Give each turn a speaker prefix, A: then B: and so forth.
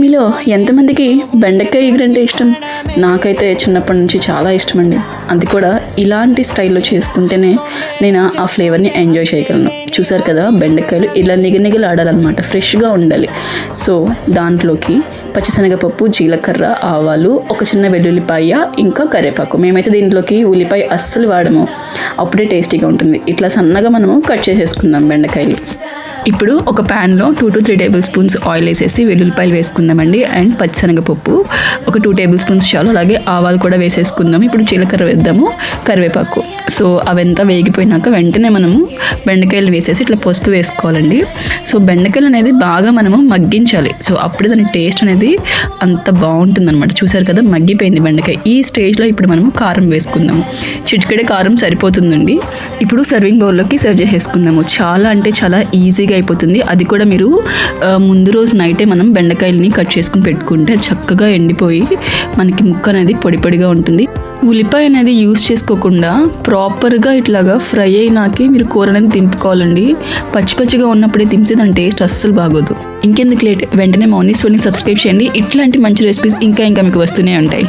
A: మీలో ఎంతమందికి బెండకాయ ఎగురు అంటే ఇష్టం? నాకైతే చిన్నప్పటి నుంచి చాలా ఇష్టం అండి. అది కూడా ఇలాంటి స్టైల్లో చేసుకుంటేనే నేను ఆ ఫ్లేవర్ని ఎంజాయ్ చేయగలను. చూసారు కదా, బెండకాయలు ఇలా నిగనిగలాడాలన్నమాట, ఫ్రెష్గా ఉండాలి. సో దాంట్లోకి పచ్చిశనగపప్పు, జీలకర్ర, ఆవాలు, ఒక చిన్న వెల్లుల్లిపాయ, ఇంకా కరివేపాకు. మేమైతే దీంట్లోకి ఉల్లిపాయ అస్సలు వాడము, అప్పుడే టేస్టీగా ఉంటుంది. ఇట్లా సన్నగా మనము కట్ చేసేసుకుందాం బెండకాయలు. ఇప్పుడు ఒక ప్యాన్లో 2 to 3 టేబుల్ స్పూన్స్ ఆయిల్ వేసేసి వెల్లుల్లిపాయలు వేసుకుందామండి. అండ్ పచ్చిశనగపప్పు ఒక 2 టేబుల్ స్పూన్స్ చాలు. అలాగే ఆవాలు కూడా వేసేసుకుందాము. ఇప్పుడు జీలకర్ర వేద్దాము, కరివేపాకు. సో అవంతా వేగిపోయినాక వెంటనే మనము బెండకాయలు వేసేసి ఇట్లా పసుపు వేసుకోవాలండి. సో బెండకాయలు అనేది బాగా మనము మగ్గించాలి. సో అప్పుడే దాని టేస్ట్ అనేది అంత బాగుంటుందన్నమాట. చూసారు కదా, మగ్గిపోయింది బెండకాయ. ఈ స్టేజ్లో ఇప్పుడు మనము కారం వేసుకుందాము. చిటికెడే కారం సరిపోతుందండి. ఇప్పుడు సర్వింగ్ బౌల్లోకి సర్వ్ చేసేసుకుందాము. చాలా అంటే చాలా ఈజీగా అయిపోతుంది. అది కూడా మీరు ముందు రోజు నైటే మనం బెండకాయలని కట్ చేసుకుని పెట్టుకుంటే చక్కగా ఎండిపోయి మనకి ముక్క అనేది పొడి పొడిగా ఉంటుంది. ఉల్లిపాయ అనేది యూస్ చేసుకోకుండా ప్రాపర్గా ఇట్లాగా ఫ్రై అయినాకే మీరు కూర అనేది దింపుకోవాలండి. పచ్చి పచ్చిగా ఉన్నప్పుడే దింపితే దాని టేస్ట్ అస్సలు బాగోదు. ఇంకెందుకు లేట్, వెంటనే మౌనీస్వరిని సబ్స్క్రైబ్ చేయండి. ఇట్లాంటి మంచి రెసిపీస్ ఇంకా మీకు వస్తూనే ఉంటాయి.